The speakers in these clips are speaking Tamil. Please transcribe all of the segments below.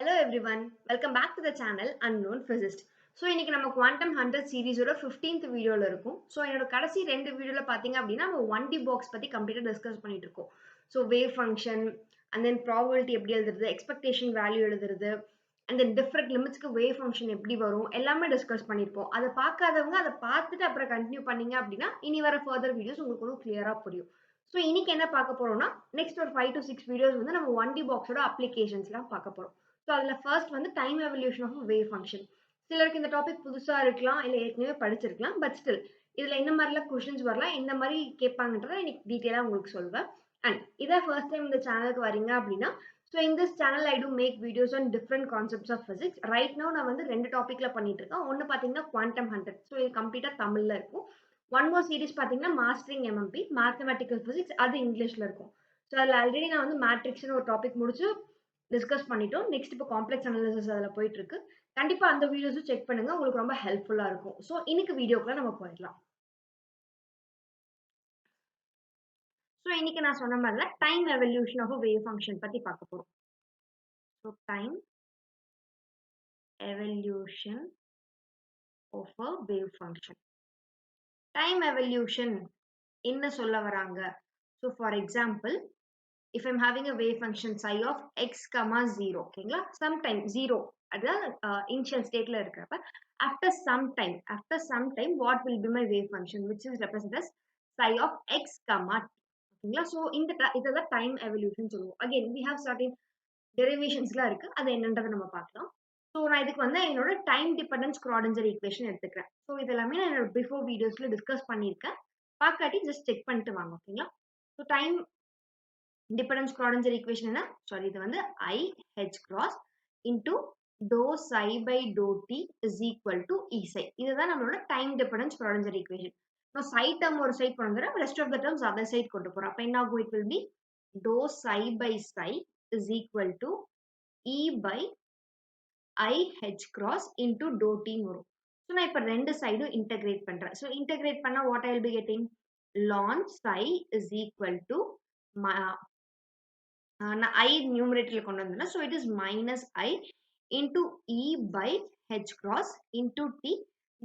Hello everyone, welcome back to the channel Unknown Physicist. So இன்னைக்கு நம்ம குவாண்டம் 100 சீரிஸோட 15th வீடியோவில் இருக்கும். ஸோ என்னோட கடைசி 2 வீடியோவில் பார்த்தீங்க அப்படின்னா நம்ம 1D பாக்ஸ் பற்றி கம்ப்ளீட்டாக டிஸ்கஸ் பண்ணிட்டு இருக்கோம். So wave function and then probability எப்படி எழுதுறது, எக்ஸ்பெக்டேஷன் வேல்யூ எழுதுறது அண்ட் தென் டிஃப்ரெண்ட் லிமிட்ஸ்க்கு வேவ் ஃபங்க்ஷன் எப்படி வரும் எல்லாமே டிஸ்கஸ் பண்ணியிருப்போம். அதை பார்க்காதவங்க அதை பார்த்துட்டு அப்புறம் கண்டினியூ பண்ணீங்க அப்படின்னா இனி வர ஃபர்தர் வீடியோஸ் உங்களுக்கு ஒன்றும் கிளியராக புரியும். ஸோ இன்னைக்கு என்ன பார்க்க போறோம்னா நெக்ஸ்ட் ஒரு 5 to 6 வீடியோஸ் வந்து நம்ம 1D பாக்ஸோட அப்ளிகேஷன்ஸ்லாம் பார்க்க போறோம். ஸோ அதில் ஃபர்ஸ்ட் வந்து time evolution of wave function. சிலருக்கு இந்த டாபிக் புதுசாக இருக்கலாம், இல்லை ஏற்கனவே படிச்சிருக்கலாம். பட் ஸ்டில் இதில் என்ன மாதிரிலாம் கொஷின்ஸ் வரலாம், எந்த மாதிரி கேட்பாங்கன்றதை இன்னைக்கு டீட்டெயிலாக உங்களுக்கு சொல்வேன். அண்ட் இதை ஃபர்ஸ்ட் டைம் இந்த சேனலுக்கு வரீங்க அப்படின்னா, so in this channel I do make videos on different concepts of physics. Right no நான் வந்து 2 டாப்பிக்ல பண்ணிட்டு இருக்கேன். ஒன்று பார்த்தீங்கன்னா குவாண்டம் 100. ஸோ இது கம்ப்ளீட்டாக தமிழில் இருக்கும். ஒன் மோர் சீரிஸ் பார்த்தீங்கன்னா மாஸ்டரிங் எம்எம்பி மேத்தமெட்டிக்கல் ஃபிசிக்ஸ், அது இங்கிலீஷில் இருக்கும். ஸோ அதில் ஆல்ரெடி நான் வந்து மேட்ரிக்ஸ்னு ஒரு டாபிக் முடிச்சு டிஸ்கஸ் பண்ணிட்டோம். நெக்ஸ்ட் இப்போ காம்ப்ளெக்ஸ் அனாலிசிஸ் அதில் போயிட்டு இருக்கு. கண்டிப்பா அந்த வீடியோஸும் செக் பண்ணுங்க, உங்களுக்கு ரொம்ப ஹெல்ப்ஃபுல்லா இருக்கும். ஸோ இன்னைக்கு வீடியோக்குள்ள நம்ம போயிடலாம். ஸோ இன்னைக்கு நான் சொன்ன மாதிரி time evolution of wave function பத்தி பார்க்க போறோம். So time evolution of a wave function. Time evolution என்ன சொல்ல வராங்க? So for example, if I'm having a wave function psi of x comma 0, ஓகேங்களா? sometime 0 அதான் இனிஷியல் ஸ்டேட்ல இருக்கிறப்ப after some time what will be my wave function which is represented as psi of x comma t, ஓகேங்களா? ஸோ இதெல்லாம் டைம் எவல்யூஷன் சொல்லுவோம். அகைன் we have certain டெரிவேஷன்ஸ்லாம் இருக்கு, அது என்னன்றதை நம்ம பார்க்கலாம். ஸோ நான் இதுக்கு வந்து என்னோட டைம் டிபெண்டன்ஸ் ஸ்க்ராடின்ஜர் ஈக்குவேஷன் எடுத்துக்கிறேன். ஸோ இதெல்லாமே நான் என்னோட பிஃபோர் வீடியோஸ்ல டிஸ்கஸ் பண்ணியிருக்கேன். பார்க்காட்டி ஜஸ்ட் செக் பண்ணிட்டு வாங்க, ஓகேங்களா? ஸோ டைம் டிபெண்டன்ஸ் ஸ்க்ராடின்ஜர் ஈக்குவேஷன் என்ன? சாரி, இது வந்து I H cross into dou psi by dou t is equal to E psi. இதுதான் நம்மளோட டைம் டிபெண்டன்ஸ் ஸ்க்ராடின்ஜர் ஈக்குவேஷன். நான் psi term ஒரு சைட் கொண்டு வந்துறேன், rest of the terms other side கொண்டு போறேன். அப்ப என்ன ஆகும்? It will be dou psi by psi is equal to E by I H cross into dou t வரும். ஸோ நான் இப்ப ரெண்டு சைடும் இன்டகிரேட் பண்றேன். ஸோ இன்டகிரேட் பண்ணா what I will be getting? ln psi is equal to நான் I நியூமரேட்டர்ல கொண்டு வந்தேன். So it is minus I into E by H cross into T.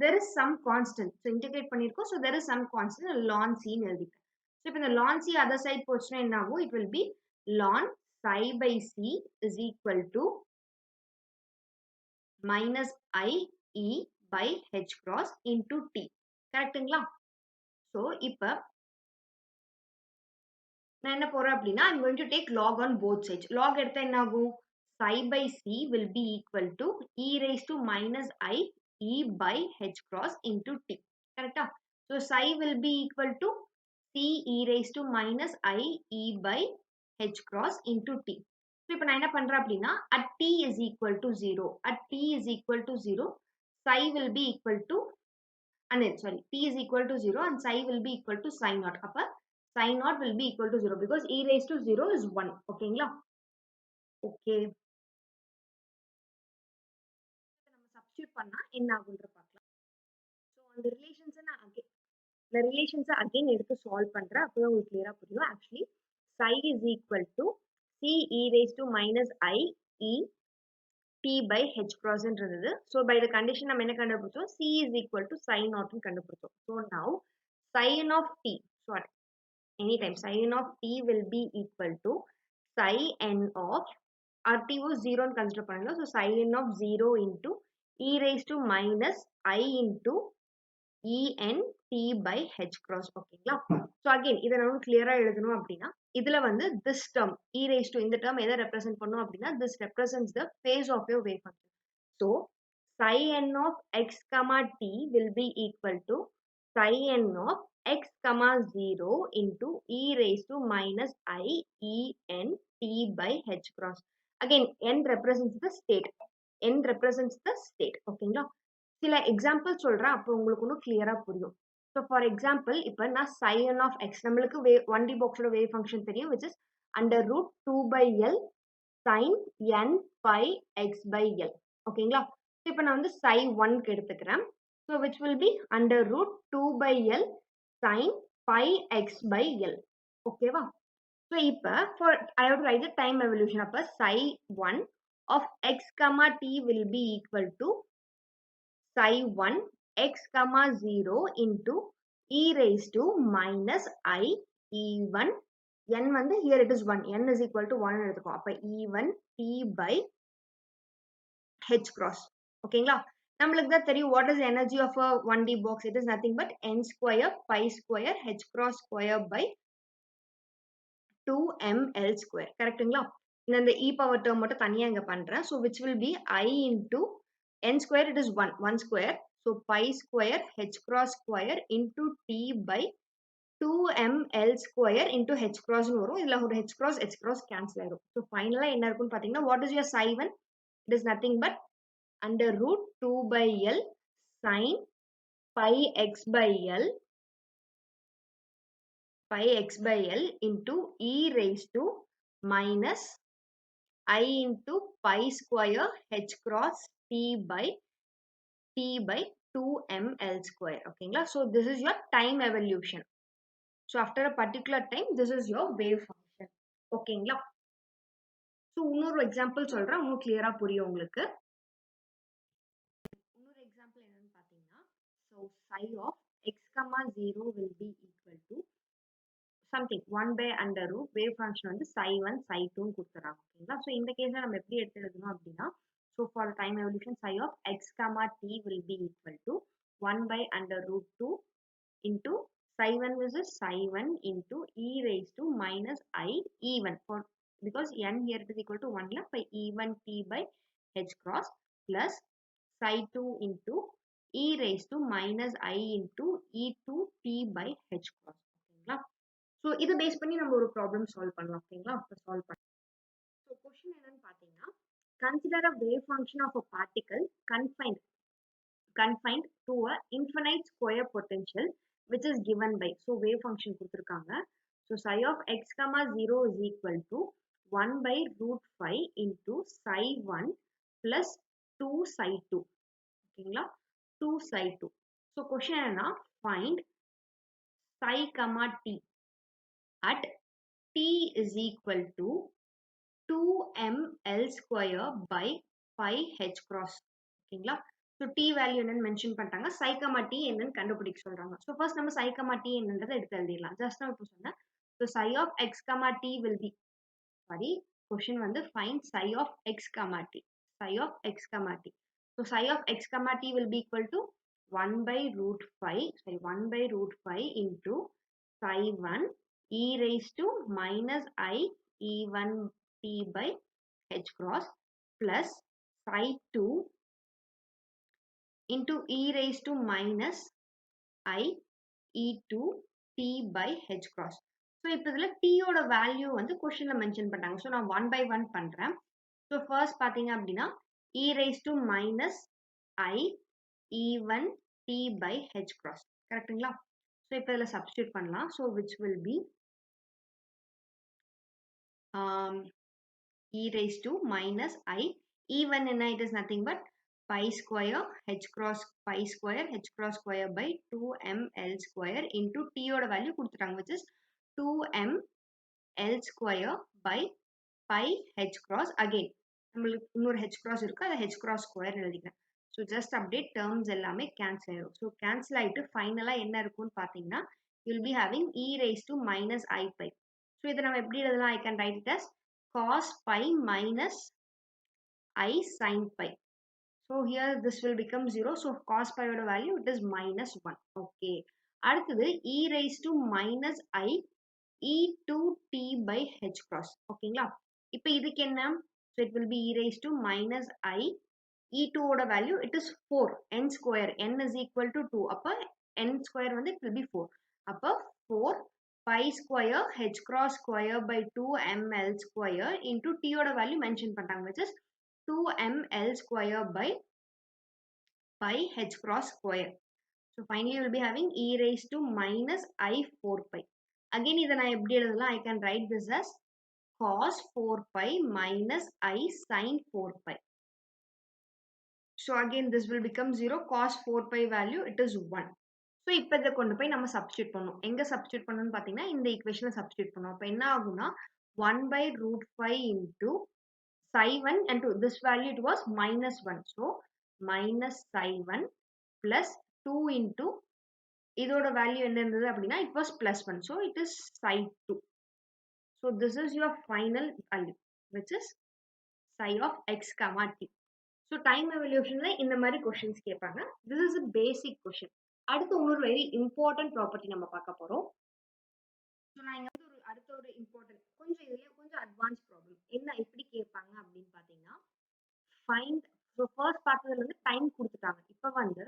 There is some constant. So integrate பண்ணியிருக்கோம். So there is some constant ln C ன்னு எழுதிப்பேன். ஸோ இப்போ இந்த ln C அதர் சைட் போச்சுன்னா என்ன ஆகும்? It will be ln psi by C is equal to minus I E by H cross into T. கரெக்ட்டுங்களா? ஸோ இப்போ நான் என்ன போறேன் அப்படின்னா I'm going to take log on both sides. log எடுத்தா என்ன ஆகும்? psi by c will be equal to e raised to minus I e by h cross into t. கரெக்ட்டா? So psi will be equal to c e raised to minus I e by h cross into t. So இப்போ நான் என்ன பண்றேன் அப்படின்னா at t is equal to 0, at t is equal to 0, psi will be equal to t is equal to 0 and psi will be equal to psi naught. அப்ப psi naught will be equal to 0 because e raised to 0 is 1. ஓகேங்களா? ஓகே, நம்ம சப்ஸ்டிட்யூட் பண்ணா என்ன ஆகும்ன்ற பார்க்கலாம். ஸோ அந்த ரிலேஷன்ஸை அகைன் எடுத்து சால்வ் பண்றேன், அப்பதான் உங்களுக்கு கிளியரா புரியும். Actually psi is equal to c e raised to minus I e t by h cross இருந்தது. ஸோ பை த கண்டிஷன் நம்ம என்ன கண்டுபிடிச்சோம்? c is equal to psi naught கண்டுபிடிச்சோம். So now sin of t, so anytime sin of t will be equal to psi n of rt was 0 ன்னு consider பண்ணலாம். So sin of 0 into e raised to minus I into e n t by h cross. ஓகேங்களா? ஸோ அகைன் இதை நம்ம கிளியரா எழுதணும் அப்படின்னா இதுல வந்து this term e raised to இந்த term எதை ரெப்ரசென்ட் பண்ணும் அப்படின்னா this represents the phase of your wave function. So psi n of x comma t will be equal to psi n of x comma 0 into e raised to minus I e n t by h cross. Again n represents the state. n represents the state. ஓகேங்களா? சில எக்ஸாம்பிள் சொல்றேன், அப்போ உங்களுக்கு இன்னும் கிளியரா புரியும். ஸோ ஃபார் எக்ஸாம்பிள் இப்போ நான் sin of x, நம்மளுக்கு 1D பாக்ஸோட வேவ் ஃபங்க்ஷன் தெரியும், which is under root 2 by L sin n pi x by L. ஓகேங்களா? இப்போ நான் வந்து psi 1க்கு எடுத்துக்கிறேன். So which will be under root 2 by L sin pi x by L. ஓகேவா? ஸோ இப்போ I have to write the time evolution. அப்போ psi 1 of x comma t will be equal to psi 1 x comma 0 into e raised to minus I e1 n வந்து here it is 1 n is equal to 1 எடுத்துக்கோ அப்ப e1 t by h cross ஓகேங்களா நம்மளுக்கு தான் தெரியும் what is the energy of a 1D box it is nothing but n square pi square h cross square by 2ml square கரெக்ட்டுங்களா இந்த e power term மட்டும் தனியா இங்க பண்றேன் so which will be I into n square it is 1 square so pi square h cross square into t by 2ml square into h cross னு வரும் இதுல ஒரு h cross cancel ஆயிடும் so finally என்ன இருக்குன்னு பாத்தீங்கன்னா what is your psi 1 it is nothing but under root 2 by L sin pi x by L into e raised to minus I into pi square h cross t by 2ml square okay so this is your time evolution so after a particular time this is your wave function okay so இன்னொரு example சொல்றேன் இன்னும் clear-ஆ புரியும் உங்களுக்கு இன்னொரு example என்னன்னு பாத்தீங்கன்னா so psi of x comma 0 will be equal to something 1 by under root wave function வந்து psi 1 psi 2 னு கொடுத்துறாங்க ஓகேங்களா so இந்த கேஸ்ல நம்ம எப்படி எடுத்து எழுதணும் அப்படின்னா so for time evolution psi of x comma t will be equal to 1 by under root 2 into psi 1 is psi 1 into e raised to minus I e1 for because n here it is equal to 1 by e1 t by h cross plus psi 2 into e raised to minus I into e2 t by h cross ஓகேங்களா so இத பேஸ் பண்ணி நம்ம ஒரு ப்ராப்ளம் சால்வ் பண்ணலாம் ஓகேங்களா அப்ப சால்வ் பண்ணலாம் so क्वेश्चन என்னன்னு பாத்தீங்கன்னா consider a wave function of a particle confined to a infinite square potential which is given by so wave function கொடுத்திருக்காங்க so psi of x comma 0 is equal to 1 by root 5 into psi 1 plus 2 psi 2 ஓகேங்களா 2 psi 2 so question என்னன்னா find psi comma t at t is equal to 2ml square by pi h cross ஓகேங்களா so t value என்னன்னு மென்ஷன் பண்ணிட்டாங்க psi comma t என்னன்னு கண்டுபிடிக்க சொல்றாங்க so first நம்ம psi comma t என்னன்றதை எடுத்து எழுதிடலாம் just நான் இப்போ சொன்னேன் so psi of x comma t will be sorry question வந்து find psi of x comma t psi of x comma t so psi of x comma t will be equal to 1 by root 5 into psi 1 e raised to minus I e1 t by h cross plus psi 2 into e raised to minus I e2 t by h cross so இப்போ இதுல t ஓட வேல்யூ வந்து क्वेश्चनல மென்ஷன் பண்ணிட்டாங்க so நான் 1 by 1 பண்றேன் so first பாத்தீங்க அப்படின்னா e raised to minus I e1 t by h cross கரெக்ட்டுங்களா so இப்போ இதுல சப்ஸ்டிட்யூட் பண்ணலாம் so which will be e raised to minus I e1 என்ன it is nothing but pi square h cross square by 2ml square into t ஓட வேல்யூ கொடுத்துட்டாங்க which is 2ml square by pi h cross again நம்மளுக்கு இன்னொரு h cross இருக்கு அதை h cross square எழுதிக்கிறேன் so just update terms எல்லாமே cancel ஆயிடும் so cancel ஆயிட்டு ஃபைனலா என்ன இருக்கும்னு பாத்தீங்கன்னா you will be having e raised to minus I pi so இதை நம்ம எப்படி எழுதலாம் I can write it as cos pi minus I sin pi so here this will become 0 so cos pi oda value it is minus 1 okay அடுத்தது e raised to minus I e2 t by h cross ஓகேங்களா இப்போ இதுக்கு என்ன so it will be e raised to minus I e2 oda value it is 4 n square n is equal to 2 அப்ப n square வந்து it will be 4 அப்ப 4 pi square h cross square by 2ml square into t oda value mention பண்ணிட்டாங்க which is 2ml square by pi h cross square so finally you will be having e raised to minus I 4 pi again இதை நான் எப்படி எழுதலாம் I can write this as cos 4 pi minus I sin 4 pi so again this will become 0 cos 4 pi value it is 1 so இப்போ இதை கொண்டு போய் நம்ம சப்ஸ்டிட்யூட் பண்ணணும் எங்க சப்ஸ்டிட்யூட் பண்ணணும்னு பாத்தீங்கன்னா இந்த ஈக்குவேஷன்ல சப்ஸ்டிட்யூட் பண்ணணும் அப்ப என்ன ஆகும்னா 1 by root 5 into psi1 and to this value it was minus 1. So minus psi1 plus 2 into இதோட value என்ன இருந்தது அப்படின்னா it was plus 1. So it is psi2. So this is your final value which is psi of x comma t. So time evolution ல இந்த மாதிரி questions கேட்பாங்க. This is a basic question. அடுத்து இன்னொரு very important property நம்ம பார்க்க போறோம். So நான் இங்க வந்து அடுத்த ஒரு important கொஞ்சம் இதுல கொஞ்சம் advanced problem. என்ன எப்படி கேட்பாங்க அப்படின்னு பாத்தீங்கன்னா find so first பார்த்ததுல இருந்து time கொடுத்துட்டாங்க. இப்போ வந்து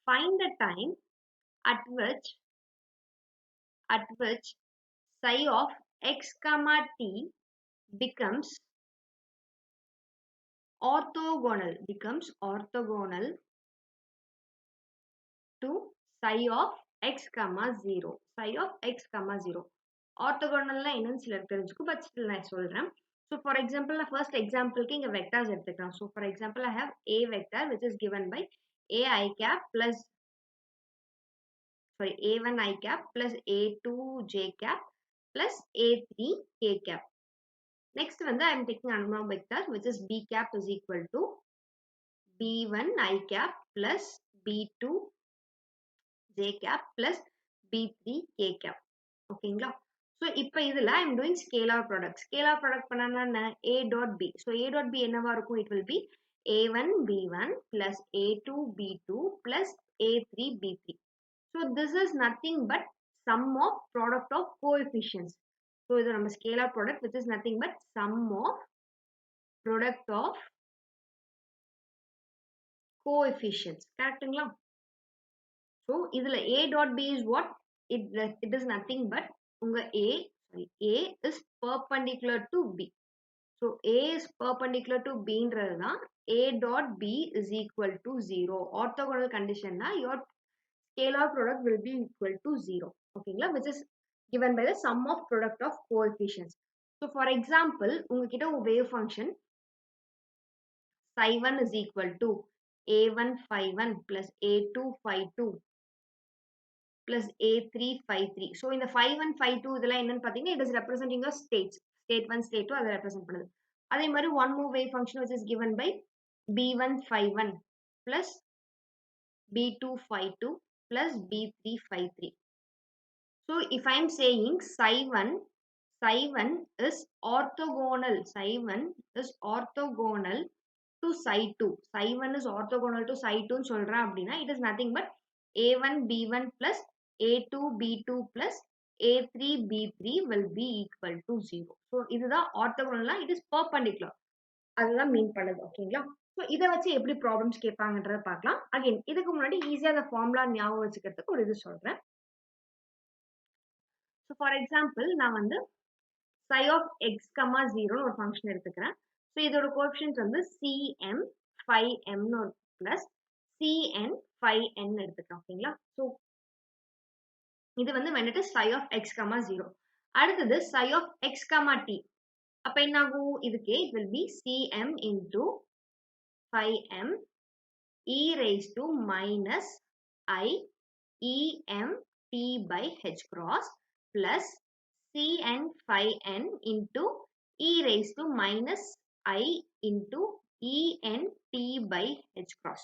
find the time at which psi of x comma t becomes orthogonal to psi of x comma 0. Psi of x comma 0. Orthogonal என்னன்னு சிலர் தெரிஞ்சுக்கும் but still நான் சொல்றேன். So for example, the first example க்கு இங்க vectors எடுத்துக்கலாம். So for example, I have a vector which is given by a I cap plus a1 I cap plus a2 j cap plus a3 k cap. Next வந்து I am taking another vector which is b cap is equal to b1 I cap plus b2 j cap plus b3 k cap. ஓகேங்களா? So இப்போ இதுல I am doing scalar product. Scalar product பண்ணனா என்ன? a dot b. So a dot b என்னவா இருக்கும்? It will be a1 b1 plus a2 b2 plus a3 b3. So this is nothing but sum of product of coefficients. So இது நம்ம scalar product which is nothing but sum of product of coefficients. Correctங்களா? So இதுல a dot b is what? It is nothing but உங்க a is perpendicular to b. So a is perpendicular to b ன்றதுதான் a dot b is equal to 0. Orthogonal condition na your scalar product will be equal to 0. Okay, which is given by the sum of product of coefficients. So for example, உங்ககிட்ட ஒரு wave function psi1 is equal to a1 phi1 plus a2 phi2 plus a3 phi3. So இந்த phi1 phi2 இதெல்லாம் என்னன்னு பாத்தீங்கன்னா it is representing your states. State 1, state 2 அதை represent பண்ணுது. அதே மாதிரி one more wave function which is given by b1 phi1 plus b2 phi2 plus b3 phi3. So if I am saying psi1 is orthogonal. Psi1 is orthogonal to psi2. Psi1 is orthogonal to psi2 ன்னு சொல்றேன் அப்படின்னா it is nothing but a1 b1 plus a2 b2 plus a3 b3 will be equal to 0. So இதுதான் orthogonal, it is perpendicular. அதுதான் மீன் பண்ணுது. ஓகேங்களா? ஸோ இதை வச்சு எப்படி ப்ராப்ளம்ஸ் கேட்பாங்கன்றத பார்க்கலாம். அகைன் இதுக்கு முன்னாடி ஈஸியாக அந்த ஃபார்முலா ஞாபகம் வச்சுக்கிறதுக்கு ஒரு இது சொல்றேன். ஸோ ஃபார் எக்ஸாம்பிள் நான் வந்து psi of x, 0 ஒரு ஃபங்க்ஷன் எடுத்துக்கிறேன். ஸோ இதோட கோஎஃபிஷியன்ட் வந்து cm phi m plus cn phi n எடுத்துக்கிறேன். ஓகேங்களா? ஸோ இது வந்து வந்துட்டு psi of x, 0. அடுத்தது psi of x, t. அப்ப என்ன ஆகும்? இதுக்கு it will be cm into phi m e raised to minus I e m t by h cross plus cn phi n into e raised to minus I into e n t by h cross.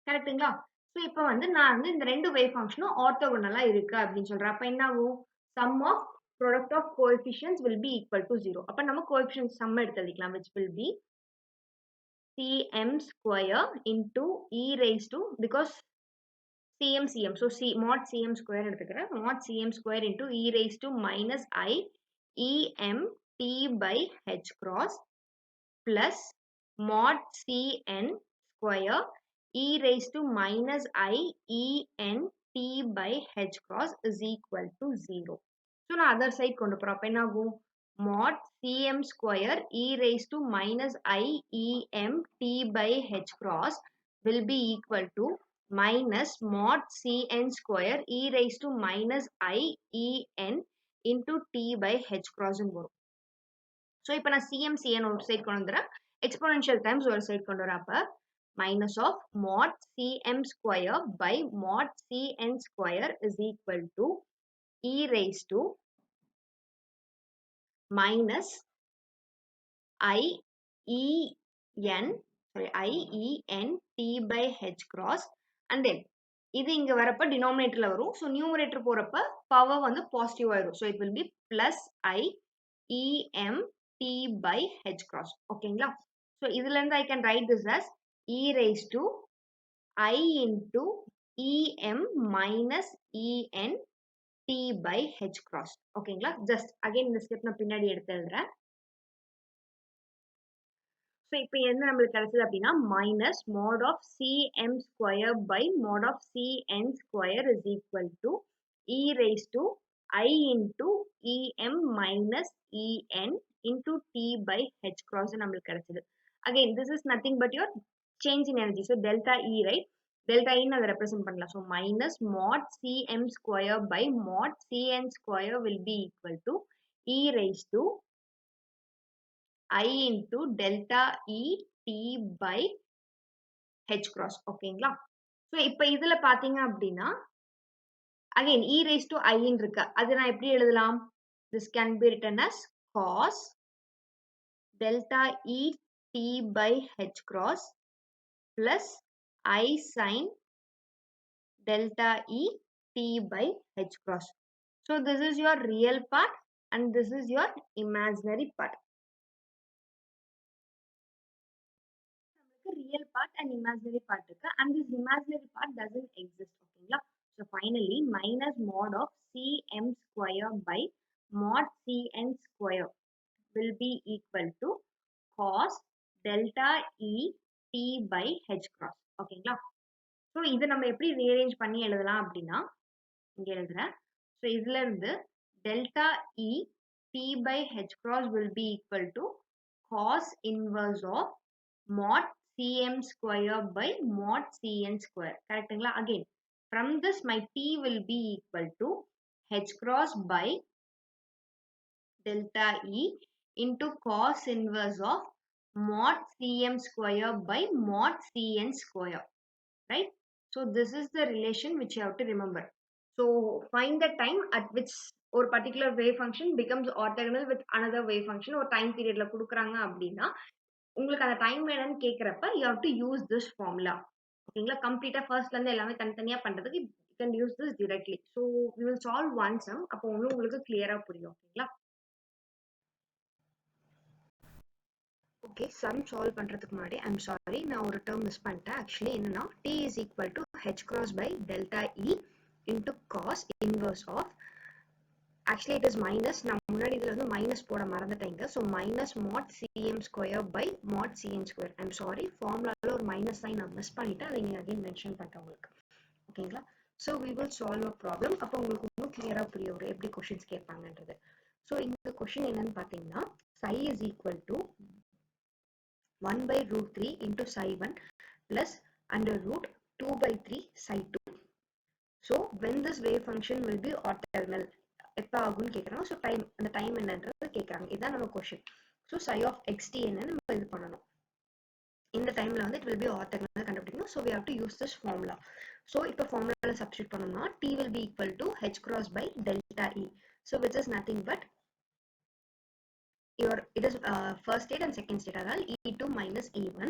கரெக்ட்டுங்களா? ஸோ இப்போ வந்து நான் வந்து இந்த ரெண்டு வேவ் ஃபங்க்ஷனும் ஆர்த்தோகனலா இருக்கு அப்படின்னு சொல்றேன். அப்ப என்ன ஆகும்? sum of product of coefficients will be equal to 0. அப்ப நம்ம coefficient sum எடுத்து எழுதிக்கலாம் which will be cm square into e raised to because cm so mod cm square எடுத்துக்கிறேன். mod cm square into e raised to minus I e m t by h cross plus mod cn square e raised to minus I e n t by h cross is equal to 0. So நான் other side கொண்டு போறேன். அப்ப என்ன ஆகும்? mod cm square e raised to minus I e m t by h cross will be equal to minus mod cn square e raised to minus I e n into t by h cross வரும். So இப்போ நான் cn ஒரு சைடு கொண்டு வந்துறேன். Exponential times ஒரு சைடு கொண்டு வரேன். அப்ப minus of mod cm square by mod cn square is equal to e raised to minus I IENT by h cross and then இது இங்க வரப்ப denominatorல வரும். So numerator போறப்ப power வந்து positive ஆயிரும். So it will be plus IEMT by h cross. ஓகேங்களா? So இதுல இருந்து I can write this as e raised to I into EM minus EN T by h cross. ஓகேங்களா? Just again இந்த ஸ்டெப் நான் பின்னாடி எடுத்து எழுதுறேன். So இப்போ என்ன நம்மளுக்கு கிடைச்சது அப்படின்னா minus mod of cm square by mod of cn square is equal to e raised to I into em minus en into t by h cross நம்மளுக்கு கிடைச்சது. Again this is nothing but your change in energy. So delta E, right? Delta E அதை represent பண்ணலாம். So minus mod cm square by mod cn square will be equal to e raised to I into delta E t by h cross. ஓகேங்களா? So இப்போ இதுல பாத்தீங்க அப்படின்னா again e raised to I இருக்கு. அது நான் எப்படி எழுதலாம்? This can be written as cos delta E t by h cross plus I sin delta E t by h cross. So this is your real part and this is your imaginary part. Real part and imaginary part and this imaginary part doesn't exist. Okay, so finally minus mod of cm square by mod cn square will be equal to cos delta E t by h cross. Okay, so இதை நம்ம எப்படி rearrange பண்ணி எழுதலாம் அப்படின்னா இங்க எழுதுறேன். So இதுல இருந்து delta E t by h cross will be equal to cos inverse of mod cm square by mod cn square. Correctங்களா? Again, from this my t will be equal to h cross by delta E into cos inverse of mod cm square by mod cn square. Right? So this is the relation which you have to remember. So find the time at which ஒரு particular wave function becomes orthogonal with another wave function ஒரு time periodல கொடுக்குறாங்க அப்படின்னா உங்களுக்கு அந்த டைம் வேணும்னு கேக்குறப்ப you have to use this formula. ஓகேங்களா? கம்ப்ளீட்டா ஃபர்ஸ்ட்ல இருந்து எல்லாமே தனித்தனியா பண்றதுக்கு you can use this directly. So we will solve one sum. அப்போ உங்களுக்கு கிளியரா புரியும். ஓகேங்களா? ஓகே, சம் சால்வ் பண்றதுக்கு முன்னாடி ஐம் சாரி நான் ஒரு டேர்ம் மிஸ் பண்ணிட்டேன். ஆக்சுவலி என்னன்னா t is equal to h cross by delta E into cos inverse of actually it is minus நான் முன்னாடி இதுல வந்து மைனஸ் போட மறந்துட்டேங்க. So minus mod CM square by mod CN square. I'm sorry, ஃபார்முலாவில் ஒரு மைனஸ் சைன் நான் மிஸ் பண்ணிட்டேன். அதை நீங்கள் அகைன் மென்ஷன் பண்ணிட்டேன் உங்களுக்கு. ஓகேங்களா? So we will solve a problem. அப்போ உங்களுக்கு இன்னும் கிளியராக புரிய ஒரு எப்படி கொஷின்ஸ் கேட்பாங்கன்றது. ஸோ இந்த கொஷின் என்னன்னு பார்த்தீங்கன்னா psi is equal to 1 by root 3 into psi 1 plus under root 2 by 3 psi 2. So when this wave function will be orthogonal எப்போ ஆகும்னு கேட்குறாங்க. ஸோ டைம் அந்த டைம் என்னன்றது கேட்குறாங்க. இதுதான் நம்ம question. So psi of xt என்னன்னு நம்ம இது பண்ணணும். இந்த டைம்ல வந்து it will be orthogonal கண்டுபிடிக்கணும். So we have to use this formula. So இப்போ ஃபார்முலால சப்ஸ்டிட் பண்ணோம்னா t will be equal to h cross by delta E. So which is nothing but it is first state and second state. அதனால் E2 minus E1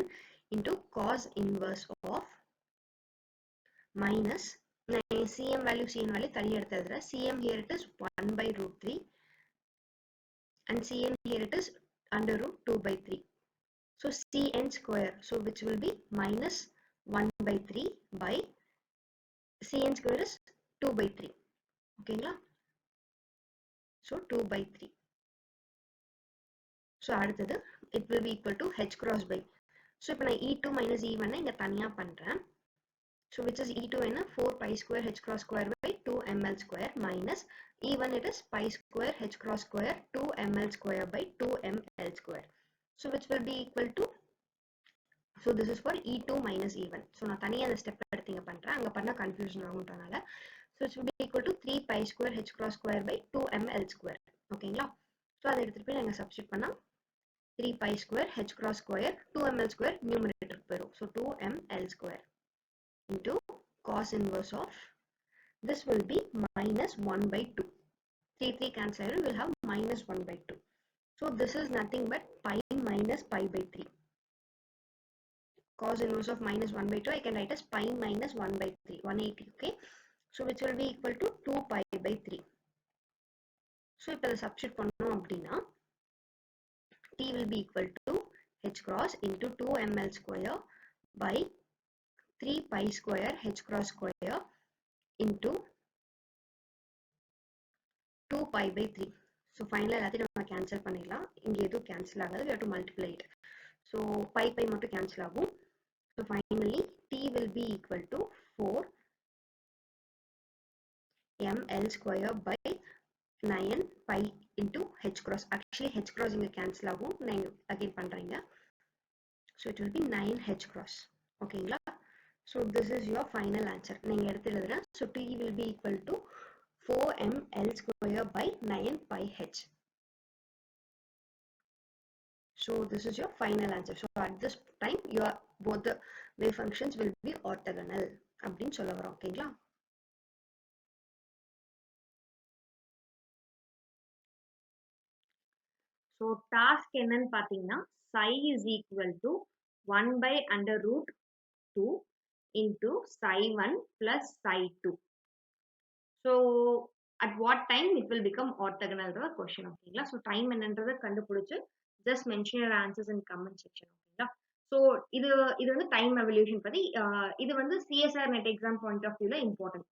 into cos inverse of minus cm value தள்ளி எடுத்து எழுதுறேன். cm here it is 1 by root 3 and cm here it is under root 2 by 3. So cn square, so which will be minus 1 by 3 by cn square is 2 by 3. ஓகேங்களா? So 2 by 3. So அடுத்தது it will be equal to h cross by. So இப்போ நான் E2 minus E1 இங்க தனியா பண்றேன். So which is E2 என்ன 4 pi square h cross square by 2 ml square minus E1 it is pi square h cross square 2 ml square by 2 ml square. So which will be equal to, so this is for E2 minus E1. So நான் தனியா அந்த ஸ்டெப் எடுத்து இங்க பண்றேன். அங்க பண்ணா confusion ஆகும்ன்றனால. So it will be equal to 3 pi square h cross square by 2 ml square. ஓகேங்களா? So அதை எடுத்துட்டு போய் நாங்க சப்ஸ்டிட் பண்ணா 3 pi square h cross square 2 ml square numerator போயிடும். So 2 ml square into cos inverse of this will be minus 1 by 2. 3 cancel, will have minus 1 by 2. So this is nothing but pi minus pi by 3. Cos inverse of minus 1 by 2 I can write as pi minus 1 by 3, 180. Okay, so which will be equal to 2 pi by 3. So இப்போ அதை substitute பண்ணோம் அப்படின்னா t will be equal to h cross into 2ml square by 3 pi square h cross square into 2 pi by 3. So finally எல்லாத்தையும் நம்ம cancel பண்ணிடலாம். இங்கே எதுவும் cancel ஆகாது, we have to multiply it. So pi மட்டும் cancel ஆகும். So finally t will be equal to 4 ml square by 9 pi into h cross. Actually h cross இங்க cancel ஆகும், நான் again பண்றேங்க. So it will be 9h cross. ஓகேங்களா? So this is your final answer. நீங்க எடுத்து எழுதுறேன். So t will be equal to 4ml square by 9 pi h. So this is your final answer. So at this time your both the wave functions will be orthogonal அப்படின்னு சொல்ல வரோம். ஓகேங்களா? So task என்னன்னு பாத்தீங்கன்னா psi is equal to 1 by under root 2 into psi 1 plus psi 2. So at what time it will become orthogonal question. ஓகேங்களா? So time என்னன்றதை கண்டுபிடிச்சு just mention your answers in comment section. ஓகேங்களா? So இது வந்து time evolution பத்தி இது வந்து CSIR net exam point of view ல important.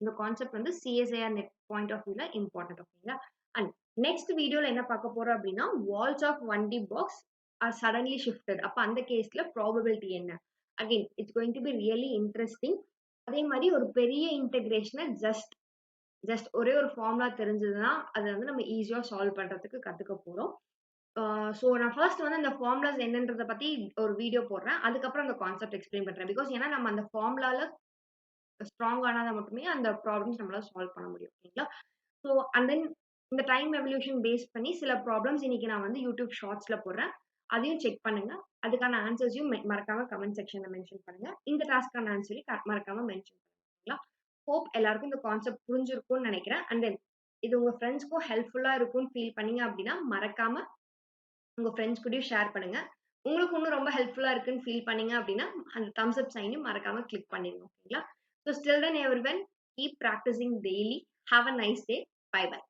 இந்த கான்செப்ட் வந்து CSIR net point of view ல important. ஓகேங்களா? And நெக்ஸ்ட் வீடியோல என்ன பார்க்க போறோம் அப்படின்னா walls of 1D box are suddenly shifted. அப்ப அந்த கேஸ்ல ப்ராபபிலிட்டி என்ன? Again it's going to be really interesting. அதே மாதிரி ஒரு பெரிய இன்டெகிரேஷனை ஜஸ்ட் ஒரே ஒரு ஃபார்முலா தெரிஞ்சதுன்னா அதை வந்து நம்ம ஈஸியா சால்வ் பண்றதுக்கு கத்துக்க போறோம். ஸோ நான் ஃபர்ஸ்ட் வந்து அந்த ஃபார்முலாஸ் என்னன்றதை பத்தி ஒரு வீடியோ போடுறேன், அதுக்கப்புறம் அந்த கான்செப்ட் எக்ஸ்பிளைன் பண்றேன். பிகாஸ் ஏன்னா நம்ம அந்த ஃபார்முலால ஸ்ட்ராங் ஆனாதான் மட்டுமே அந்த ப்ராப்ளம்ஸ் நம்மளால சால்வ் பண்ண முடியும். ஓகேங்களா? ஸோ அண்ட் தென் இந்த டைம் எவல்யூஷன் பேஸ் பண்ணி சில ப்ராப்ளம்ஸ் இன்னைக்கு நான் வந்து யூடியூப் ஷார்ட்ஸ்ல போடுறேன், அதையும் செக் பண்ணுங்க. அதுக்கான ஆன்சர்ஸையும் மறக்காம கமெண்ட் செக்ஷன்ல மென்ஷன் பண்ணுங்க. இந்த டாஸ்க்கான ஆன்சரையும் மறக்காம மென்ஷன் பண்ணுங்களா. ஹோப் எல்லாருக்கும் இந்த கான்செப்ட் புரிஞ்சிருக்கும்னு நினைக்கிறேன். அண்ட் தென் இது உங்க ஃப்ரெண்ட்ஸ்க்கும் ஹெல்ப்ஃபுல்லா இருக்கும்னு ஃபீல் பண்ணீங்க அப்படின்னா மறக்காம உங்க ஃப்ரெண்ட்ஸ் கூடயும் ஷேர் பண்ணுங்க. உங்களுக்கு இன்னும் ரொம்ப ஹெல்ப்ஃபுல்லா இருக்குன்னு ஃபீல் பண்ணீங்க அப்படின்னா அந்த தம்ஸ் அப் சைனையும் மறக்காம கிளிக் பண்ணிடுங்க. ஓகேங்களா? So still then everyone, keep practicing daily. Have a nice day. Bye by.